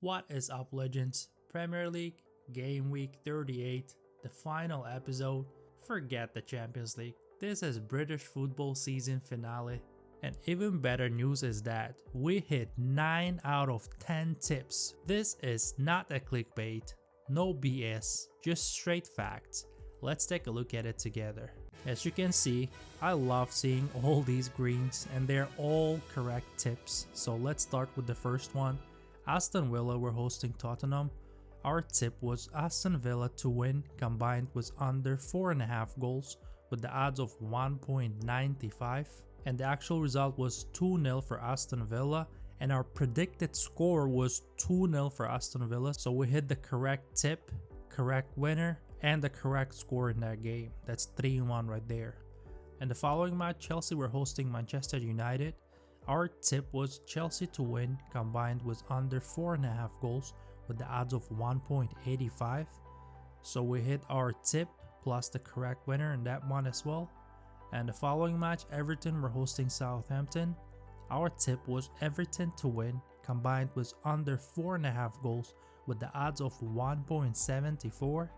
What is up, legends? Premier League Gameweek 38, the final episode. Forget the Champions League. This is British football season finale. And even better news is that we hit 9 out of 10 tips. This is not a clickbait, no BS, just straight facts. Let's take a look at it together. As you can see, I love seeing all these greens and they're all correct tips. So let's start with the first one. Aston Villa were hosting Tottenham. Our tip was Aston Villa to win combined was under 4.5 goals with the odds of 1.95, and the actual result was 2-0 for Aston Villa, and our predicted score was 2-0 for Aston Villa. So we hit the correct tip, correct winner, and the correct score in that game. That's 3-1 right there. And the following match, Chelsea were hosting Manchester United. Our tip was Chelsea to win combined was under 4.5 goals with the odds of 1.85. So we hit our tip plus the correct winner in that one as well. And the following match, Everton were hosting Southampton. Our tip was Everton to win combined was under 4.5 goals with the odds of 1.74.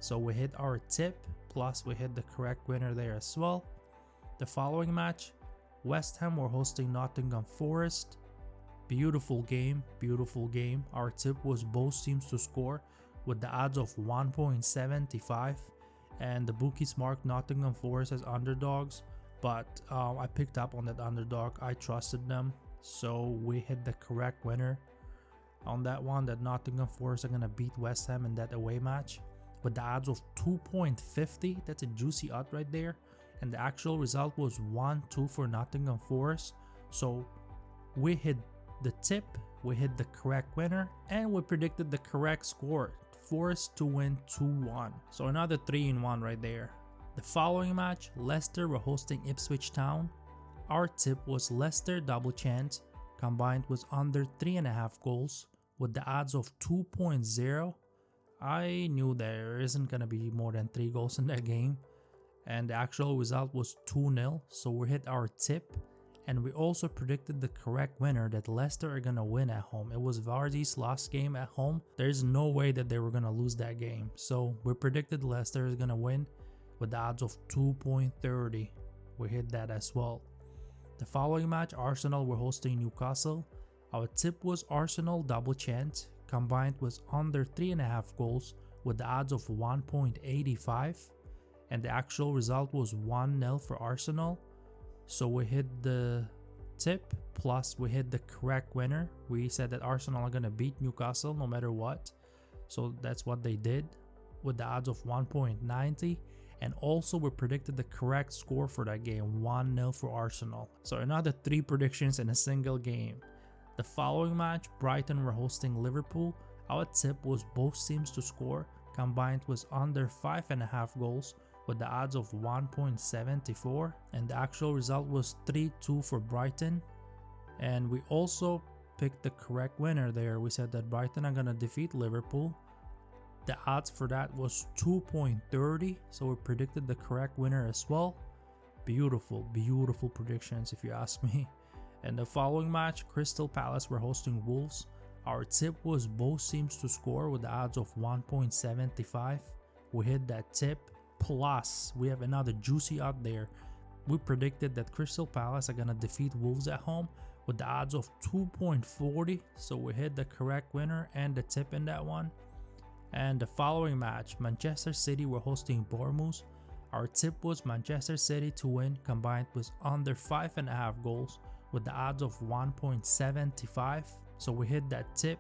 So we hit our tip plus we hit the correct winner there as well. The following match, West Ham were hosting Nottingham Forest. Beautiful game, beautiful game. Our tip was both teams to score with the odds of 1.75, and the bookies marked Nottingham Forest as underdogs, but I picked up on that underdog. I trusted them, so we hit the correct winner on that one, that Nottingham Forest are gonna beat West Ham in that away match with the odds of 2.50. That's a juicy odd right there. And the actual result was 1-2 for Nottingham Forest. So we hit the tip, we hit the correct winner, and we predicted the correct score, Forest to win 2-1. So another 3-1 right there. The following match, Leicester were hosting Ipswich Town. Our tip was Leicester double chance combined was under 3.5 goals with the odds of 2.0. I knew there isn't gonna be more than 3 goals in that game, and the actual result was 2-0. So we hit our tip, and we also predicted the correct winner that Leicester are gonna win at home. It was Vardy's last game at home. There's no way that they were gonna lose that game. So we predicted Leicester is gonna win with the odds of 2.30. We hit that as well. The following match, Arsenal were hosting Newcastle. Our tip was Arsenal double chance combined was under 3.5 goals with the odds of 1.85, and the actual result was 1-0 for Arsenal. So we hit the tip plus we hit the correct winner. We said that Arsenal are gonna beat Newcastle no matter what, so that's what they did with the odds of 1.90, and also we predicted the correct score for that game, 1-0 for Arsenal. So another 3 predictions in a single game. The following match, Brighton were hosting Liverpool. Our tip was both teams to score combined was under 5.5 goals with the odds of 1.74, and the actual result was 3-2 for Brighton. And we also picked the correct winner there. We said that Brighton are gonna defeat Liverpool. The odds for that was 2.30, so we predicted the correct winner as well. Beautiful, beautiful predictions if you ask me. And the following match, Crystal Palace were hosting Wolves. Our tip was both teams to score with the odds of 1.75. We hit that tip, plus we have another juicy odd there. We predicted that Crystal Palace are gonna defeat Wolves at home with the odds of 2.40. So we hit the correct winner and the tip in that one. And the following match, Manchester City were hosting Bournemouth. Our tip was Manchester City to win combined was under 5.5 goals with the odds of 1.75. So we hit that tip,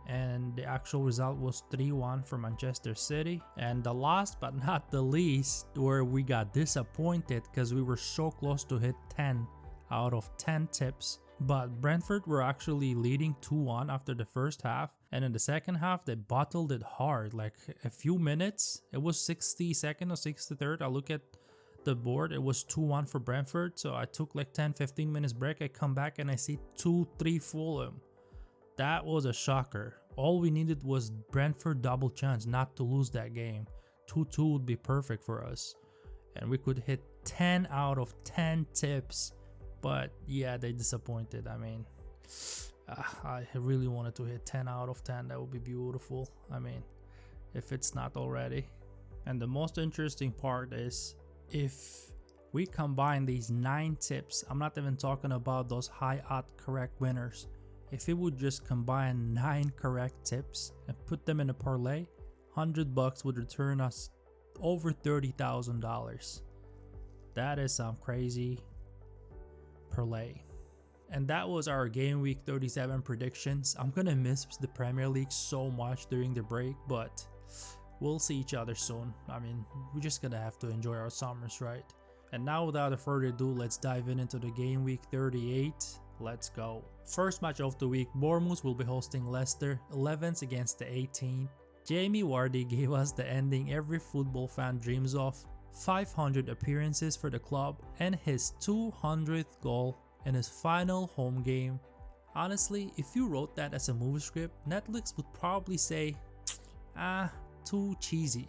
and the actual result was 3-1 for Manchester City. And the last but not the least, where we got disappointed because we were so close to hit 10 out of 10 tips, but Brentford were actually leading 2-1 after the first half, and in the second half they bottled it hard, like a few minutes. It was 62nd or 63rd. I look at the board, it was 2-1 for Brentford, so I took like 10-15 minutes break. I come back and I see 2-3 Fulham. That was a shocker. All we needed was Brentford double chance not to lose that game. 2-2 would be perfect for us, and we could hit 10 out of 10 tips. But yeah, they disappointed. I mean, I really wanted to hit 10 out of 10. That would be beautiful. I mean, if it's not already. And the most interesting part is if we combine these 9 tips, I'm not even talking about those high odd correct winners. If we would just combine 9 correct tips and put them in a parlay, $100 would return us over $30,000. That is some crazy parlay. And that was our game week 37 predictions. I'm gonna miss the Premier League so much during the break, but we'll see each other soon. I mean, we're just gonna have to enjoy our summers, right? And now without further ado, let's dive into the game week 38. Let's go. First match of the week, Bournemouth will be hosting Leicester, 11th against the 18th. Jamie Vardy gave us the ending every football fan dreams of, 500 appearances for the club and his 200th goal in his final home game. Honestly, if you wrote that as a movie script, Netflix would probably say, too cheesy.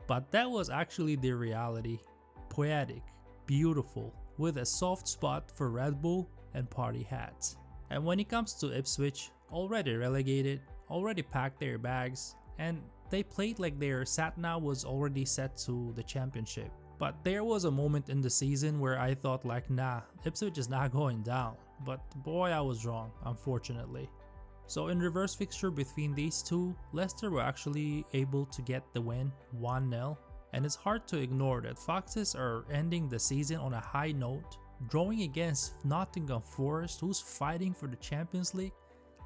But that was actually the reality. Poetic, beautiful, with a soft spot for Red Bull and party hats. And when it comes to Ipswich, already relegated, already packed their bags, and they played like their sat-nav was already set to the championship. But there was a moment in the season where I thought like, nah, Ipswich is not going down. But boy, I was wrong, unfortunately. So in reverse fixture between these two, Leicester were actually able to get the win 1-0. And it's hard to ignore that Foxes are ending the season on a high note, drawing against Nottingham Forest, who's fighting for the Champions League.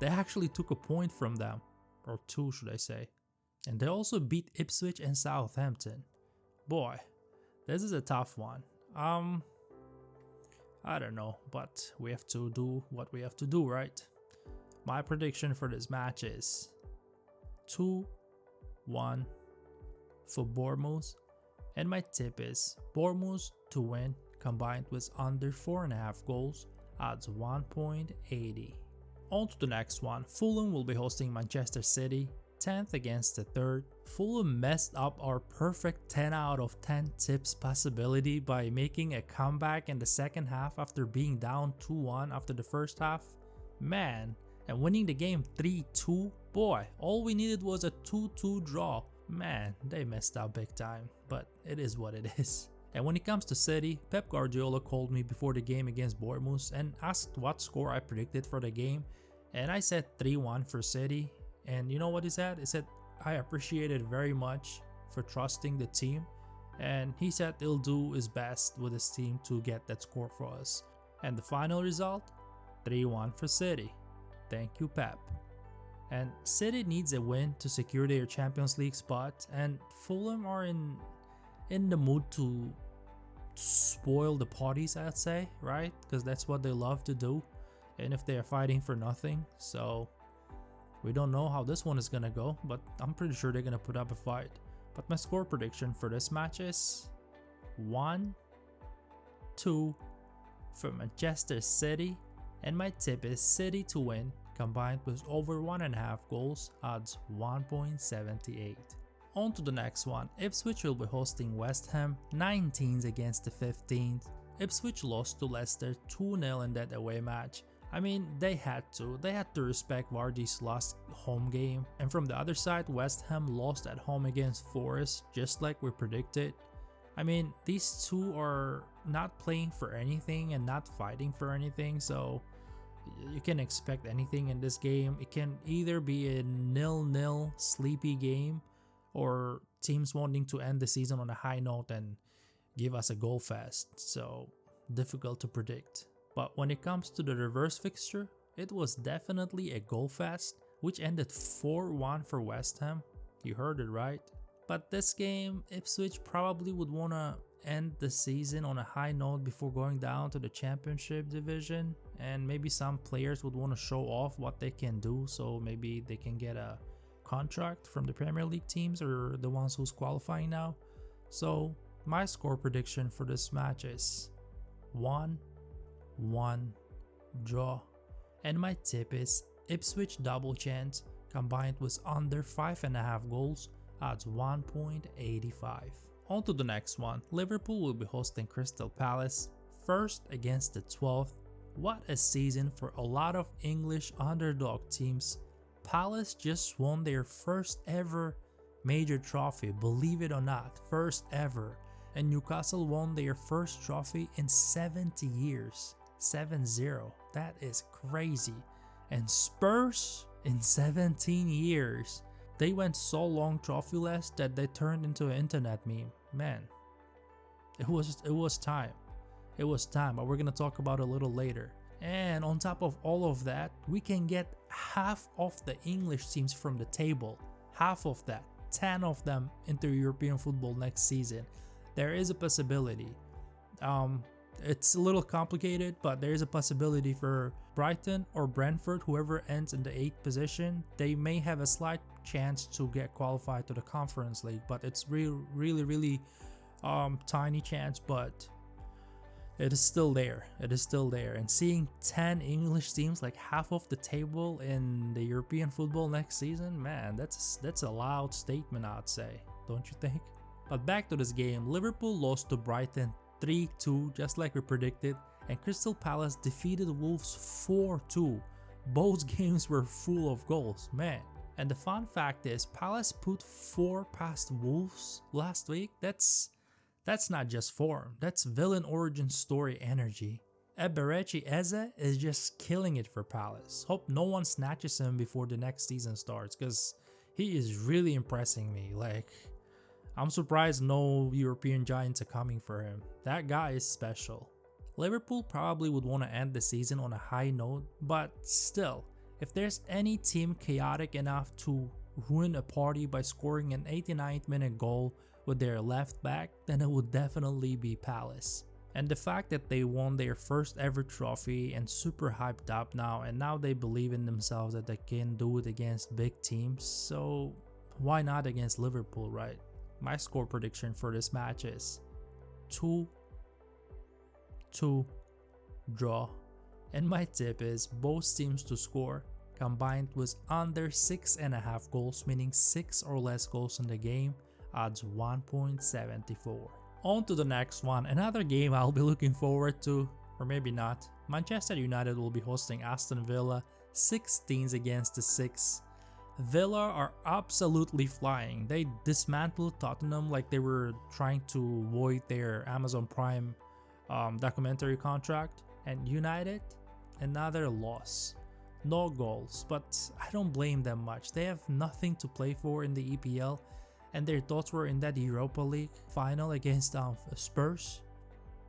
They actually took a point from them, or 2 should I say. And they also beat Ipswich and Southampton. Boy, this is a tough one. I don't know, but we have to do what we have to do, right? My prediction for this match is 2-1 for Bournemouth, and my tip is Bournemouth to win combined with under 4.5 goals, odds 1.80. On to the next one. Fulham will be hosting Manchester City, 10th against the 3rd. Fulham messed up our perfect 10 out of 10 tips possibility by making a comeback in the second half after being down 2-1 after the first half. Man, and winning the game 3-2. Boy, all we needed was a 2-2 draw. Man, they messed up big time, but it is what it is. And when it comes to City, Pep Guardiola called me before the game against Bournemouth and asked what score I predicted for the game, and I said 3-1 for City. And you know what he said? He said, I appreciate it very much for trusting the team, and he said he'll do his best with his team to get that score for us. And the final result? 3-1 for City. Thank you, Pep. And City needs a win to secure their Champions League spot, and Fulham are in the mood to spoil the parties, I'd say, right? Because that's what they love to do, and if they are fighting for nothing. So we don't know how this one is gonna go, but I'm pretty sure they're gonna put up a fight. But my score prediction for this match is 1-2 for Manchester City, and my tip is City to win combined with over 1.5 goals, odds 1.78. On to the next one. Ipswich will be hosting West Ham, 19th against the 15th. Ipswich lost to Leicester 2-0 in that away match. I mean, they had to respect Vardy's last home game. And from the other side, West Ham lost at home against Forest, just like we predicted. I mean, these two are not playing for anything and not fighting for anything, so you can expect anything in this game. It can either be a 0-0 sleepy game, or teams wanting to end the season on a high note and give us a goal fest. So difficult to predict. But when it comes to the reverse fixture, it was definitely a goal fest, which ended 4-1 for West Ham. You heard it right. But this game, Ipswich probably would want to end the season on a high note before going down to the Championship division, and maybe some players would want to show off what they can do, so maybe they can get a contract from the Premier League teams or the ones who's qualifying now. So my score prediction for this match is 1-1 draw, and my tip is Ipswich double chance combined with under 5.5 goals, odds 1.85. On to the next one. Liverpool will be hosting Crystal Palace, 1st against the 12th. What a season for a lot of English underdog teams. Palace just won their first ever major trophy, believe it or not, first ever. And Newcastle won their first trophy in 70 years, 7-0. That is crazy. And Spurs in 17 years. They went so long trophyless that they turned into an internet meme. Man, it was time. It was time, but we're gonna talk about it a little later. And on top of all of that, we can get half of the English teams from the table. Half of that, 10 of them into European football next season. There is a possibility. It's a little complicated, but there is a possibility for Brighton or Brentford, whoever ends in the 8th position, they may have a slight chance to get qualified to the Conference League, but it's really tiny chance, but it is still there. It is still there. And seeing 10 English teams, like half of the table in the European football next season, man, that's a loud statement, I'd say, don't you think? But back to this game, Liverpool lost to Brighton 3-2, just like we predicted, and Crystal Palace defeated Wolves 4-2. Both games were full of goals, man. And the fun fact is, Palace put 4 past Wolves last week. That's not just form, that's villain origin story energy. Eberechi Eze is just killing it for Palace. Hope no one snatches him before the next season starts, because he is really impressing me. Like, I'm surprised no European giants are coming for him. That guy is special. Liverpool probably would want to end the season on a high note, but still, if there's any team chaotic enough to ruin a party by scoring an 89th minute goal with their left back, then it would definitely be Palace. And the fact that they won their first ever trophy and super hyped up now, and now they believe in themselves that they can do it against big teams, so why not against Liverpool, right? My score prediction for this match is 2-2 draw, and my tip is both teams to score combined was under 6.5 goals, meaning 6 or less goals in the game, odds 1.74. On to the next one, another game I'll be looking forward to, or maybe not. Manchester United will be hosting Aston Villa, 16s against the 6. Villa are absolutely flying. They dismantled Tottenham like they were trying to void their Amazon Prime documentary contract. And United, another loss. No goals, but I don't blame them much. They have nothing to play for in the EPL, and their thoughts were in that Europa League final against Spurs.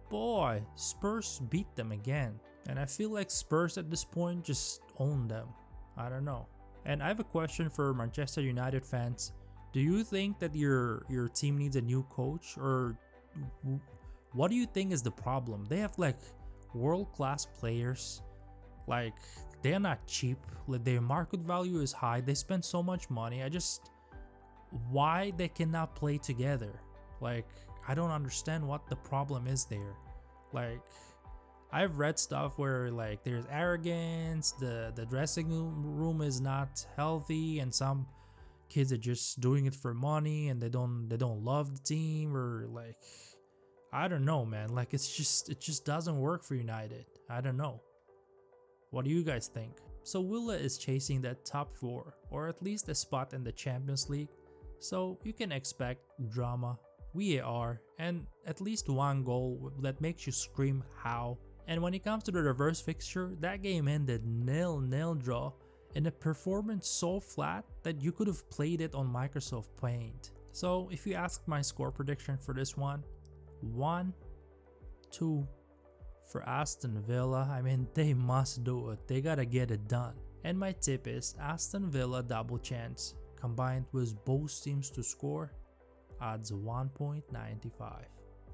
Boy, Spurs beat them again. And I feel like Spurs at this point just own them. I don't know. And I have a question for Manchester United fans. Do you think that your team needs a new coach, or what do you think is the problem? They have like world-class players. Like, they're not cheap. Like, their market value is high. They spend so much money. Why they cannot play together? Like, I don't understand what the problem is there. Like, I've read stuff where like there's arrogance, the dressing room is not healthy, and some kids are just doing it for money and they don't love the team, or like, I don't know, man. Like, it just doesn't work for United. I don't know. What do you guys think? So Villa is chasing that top 4, or at least a spot in the Champions League. So you can expect drama, VAR, and at least one goal that makes you scream how. And when it comes to the reverse fixture, that game ended 0-0 draw in a performance so flat that you could have played it on Microsoft Paint. So if you ask my score prediction for this one, 1-2 for Aston Villa. I mean, they must do it. They gotta get it done. And my tip is Aston Villa double chance combined with both teams to score, odds 1.95.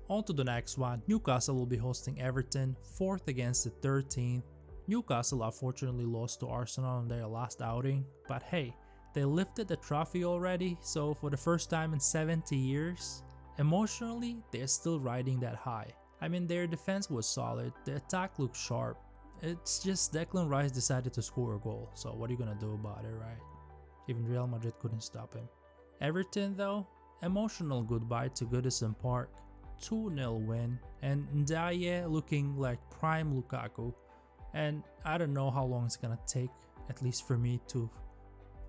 On to the next one. Newcastle will be hosting Everton, 4th against the 13th. Newcastle unfortunately lost to Arsenal in their last outing, but hey, they lifted the trophy already, so for the first time in 70 years, emotionally, they're still riding that high. I mean, their defense was solid, the attack looked sharp. It's just Declan Rice decided to score a goal, so what are you gonna do about it, right? Even Real Madrid couldn't stop him. Everton though, emotional goodbye to Goodison Park. 2-0 win, and Ndiaye looking like prime Lukaku. And I don't know how long it's gonna take, at least for me, to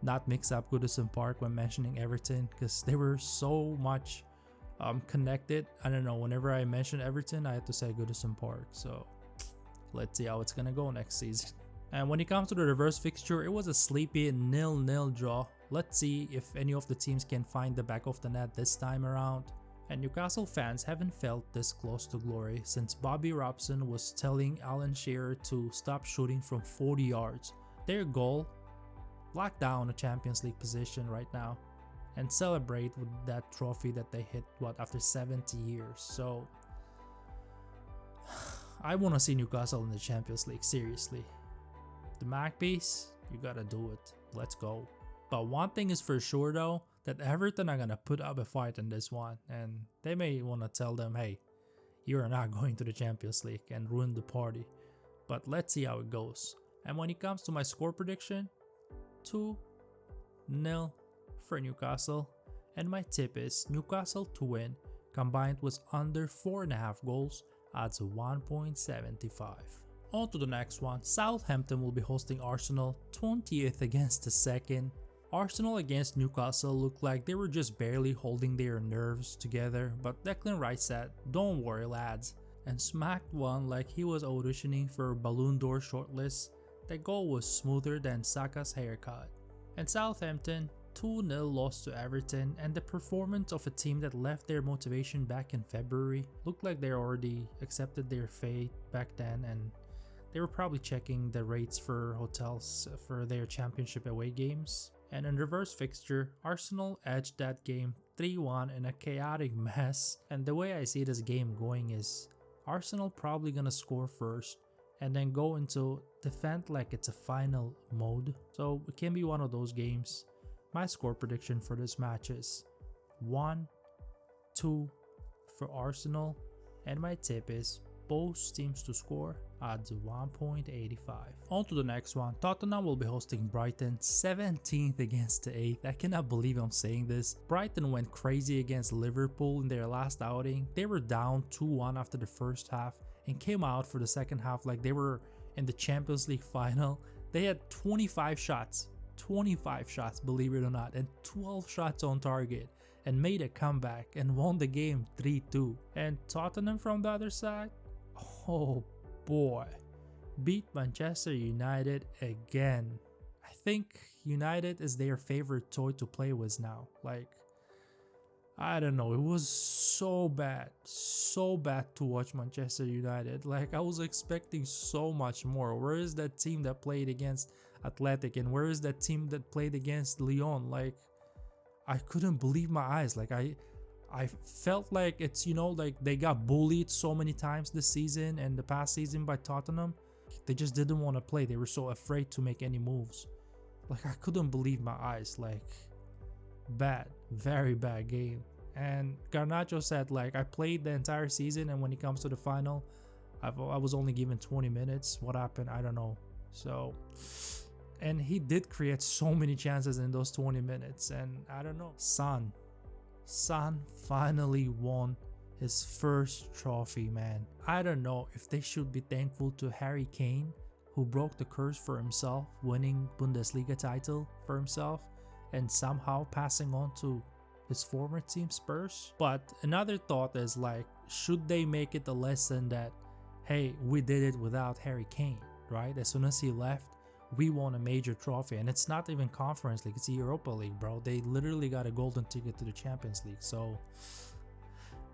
not mix up Goodison Park when mentioning Everton, because they were so much connected. I don't know, whenever I mention Everton, I had to say Goodison Park. So let's see how it's gonna go next season. And when it comes to the reverse fixture, it was a sleepy 0-0 draw. Let's see if any of the teams can find the back of the net this time around. And Newcastle fans haven't felt this close to glory since Bobby Robson was telling Alan Shearer to stop shooting from 40 yards. Their goal, lock down a Champions League position right now and celebrate with that trophy that they hit, after 70 years. So I want to see Newcastle in the Champions League, seriously. The Magpies, you gotta do it. Let's go. But one thing is for sure though, that Everton are gonna put up a fight in this one, and they may want to tell them, hey, you're not going to the Champions League, and ruin the party. But let's see how it goes. And when it comes to my score prediction, 2-0 for Newcastle, and my tip is Newcastle to win combined with under 4.5 goals, odds 1.75. On to the next one. Southampton will be hosting Arsenal, 20th against the 2nd. Arsenal against Newcastle looked like they were just barely holding their nerves together, but Declan Rice said, "Don't worry lads," and smacked one like he was auditioning for a Ballon d'Or shortlist. The goal was smoother than Saka's haircut. And Southampton, 2-0 loss to Everton, and the performance of a team that left their motivation back in February looked like they already accepted their fate back then, and they were probably checking the rates for hotels for their championship away games. And in reverse fixture, Arsenal edged that game 3-1 in a chaotic mess. And the way I see this game going is Arsenal probably gonna score first and then go into defend like it's a final mode. So it can be one of those games. My score prediction for this match is 1-2 for Arsenal, and my tip is both teams to score, odds 1.85. On to the next one. Tottenham will be hosting Brighton, 17th against the 8th. I cannot believe I'm saying this. Brighton went crazy against Liverpool in their last outing. They were down 2-1 after the first half and came out for the second half like they were in the Champions League final. They had 25 shots, believe it or not, and 12 shots on target, and made a comeback and won the game 3-2. And Tottenham from the other side, oh boy, beat Manchester United again. I think United is their favorite toy to play with now. Like, I don't know, it was so bad to watch Manchester United. Like, I was expecting so much more. Where is that team that played against Athletic, and where is that team that played against Lyon? Like, I couldn't believe my eyes. Like, I felt like it's, like they got bullied so many times this season and the past season by Tottenham. They just didn't want to play. They were so afraid to make any moves. Like, I couldn't believe my eyes. Like, bad, very bad game. And Garnacho said, like, I played the entire season, and when it comes to the final, I was only given 20 minutes. What happened? I don't know. So, and he did create so many chances in those 20 minutes, and I don't know. Son finally won his first trophy, man. I don't know if they should be thankful to Harry Kane, who broke the curse for himself, winning Bundesliga title for himself and somehow passing on to his former team Spurs. But another thought is, like, should they make it a lesson that, hey, we did it without Harry Kane, right? As soon as he left, we won a major trophy, and it's not even Conference League, it's the Europa League, bro. They literally got a golden ticket to the Champions League. So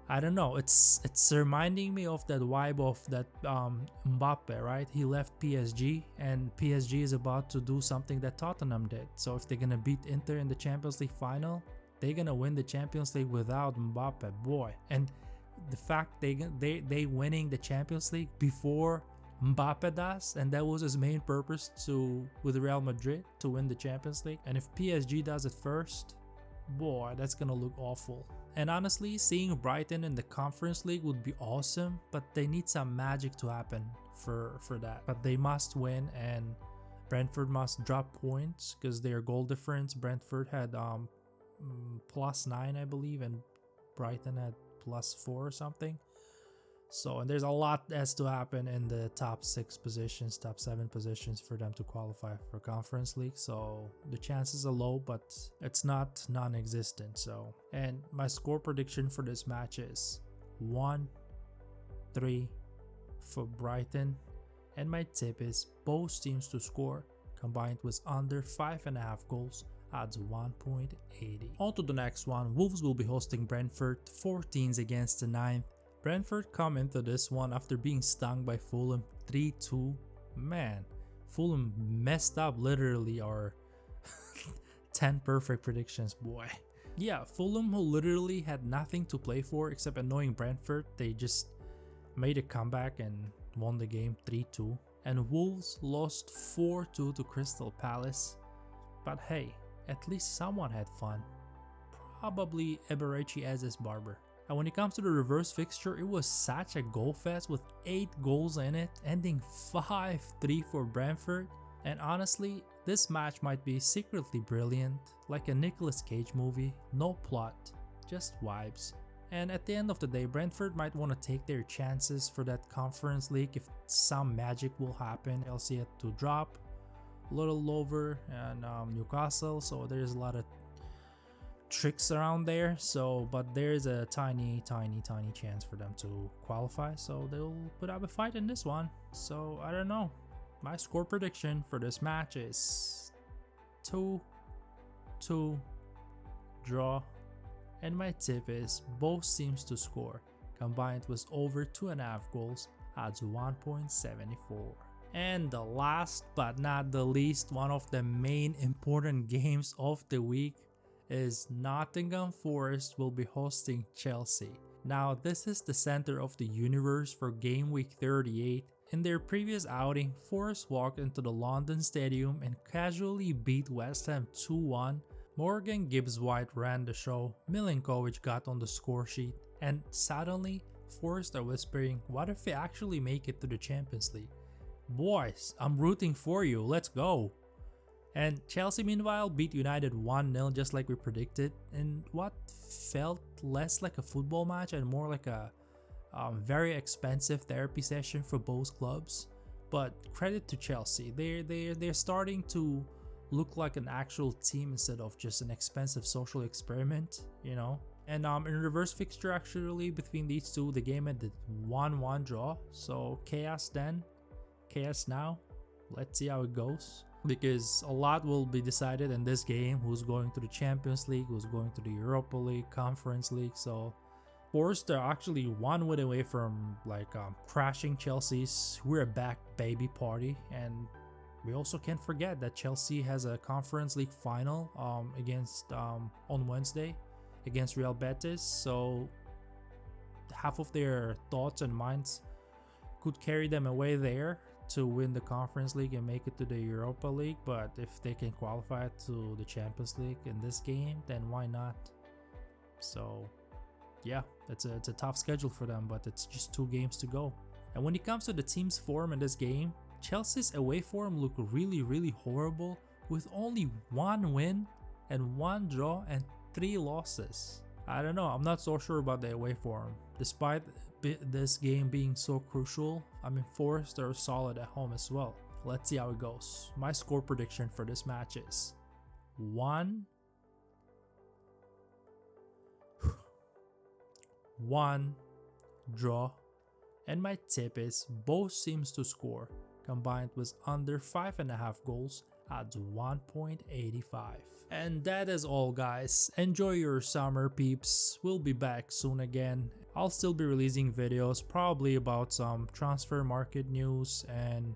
I don't know, it's reminding me of that vibe of that Mbappe, right? He left PSG, and PSG is about to do something that Tottenham did. So if they're gonna beat Inter in the Champions League final, they're gonna win the Champions League without Mbappe, boy. And the fact they winning the Champions League before Mbappe does, and that was his main purpose with Real Madrid, to win the Champions League. And if PSG does it first, boy, that's gonna look awful. And honestly, seeing Brighton in the Conference League would be awesome, but they need some magic to happen for that. But they must win, and Brentford must drop points because their goal difference, Brentford had +9, I believe, and Brighton had +4 or something. So, and there's a lot has to happen in the top 6 positions, top 7 positions for them to qualify for Conference League. So the chances are low, but it's not non-existent. So, and my score prediction for this match is 1-3 for Brighton. And my tip is both teams to score combined was under 5.5 goals, odds 1.80. On to the next one. Wolves will be hosting Brentford, 14s against the 9th. Brentford come into this one after being stung by Fulham 3-2. Man, Fulham messed up literally our 10 perfect predictions, boy. Yeah, Fulham, who literally had nothing to play for except annoying Brentford, they just made a comeback and won the game 3-2. And Wolves lost 4-2 to Crystal Palace. But hey, at least someone had fun. Probably Eberechi as his barber. And when it comes to the reverse fixture, it was such a goal fest with 8 goals in it, ending 5-3 for Brentford. And honestly, this match might be secretly brilliant, like a Nicolas Cage movie, no plot, just vibes. And at the end of the day, Brentford might want to take their chances for that Conference League if some magic will happen. Chelsea had to drop a little lower, and Newcastle, so there's a lot of tricks around there. So, but there's a tiny chance for them to qualify, so they'll put up a fight in this one. So I don't know. My score prediction for this match is 2-2 draw, and my tip is both teams to score combined was over 2.5 goals, odds 1.74. And the last but not the least, one of the main important games of the week is Nottingham Forest will be hosting Chelsea. Now this is the center of the universe for game week 38. In their previous outing, Forest walked into the London Stadium and casually beat West Ham 2-1. Morgan Gibbs-White ran the show, Milinkovic got on the score sheet, and suddenly Forest are whispering, what if we actually make it to the Champions League? Boys, I'm rooting for you, let's go! And Chelsea meanwhile beat United 1-0 just like we predicted, in what felt less like a football match and more like a very expensive therapy session for both clubs. But credit to Chelsea, they're starting to look like an actual team instead of just an expensive social experiment, you know. And in reverse fixture actually between these two, the game ended 1-1 draw. So chaos then, chaos now. Let's see how it goes, because a lot will be decided in this game. Who's going to the Champions League, who's going to the Europa League, Conference League. So Forest are actually 1 win away from like crashing Chelsea's "we're back baby" party. And we also can't forget that Chelsea has a Conference League final against on Wednesday against Real Betis. So half of their thoughts and minds could carry them away there to win the Conference League and make it to the Europa League. But if they can qualify to the Champions League in this game, then why not? So yeah, it's a tough schedule for them, but it's just 2 games to go. And when it comes to the team's form in this game, Chelsea's away form looked really horrible, with only 1 win and 1 draw and 3 losses. I don't know, I'm not so sure about the away form. Despite this game being so crucial, I mean, Forest are solid at home as well. Let's see how it goes. My score prediction for this match is 1-1 draw, and my tip is both teams to score combined was under 5.5 goals, odds 1.85. And that is all, guys. Enjoy your summer, peeps. We'll be back soon again. I'll still be releasing videos probably about some transfer market news and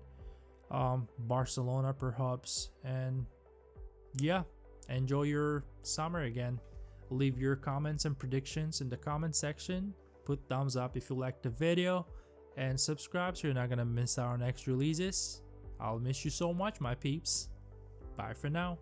Barcelona perhaps. And yeah, enjoy your summer again. Leave your comments and predictions in the comment section. Put thumbs up if you liked the video, and subscribe so you're not gonna miss our next releases. I'll miss you so much, my peeps. Bye for now.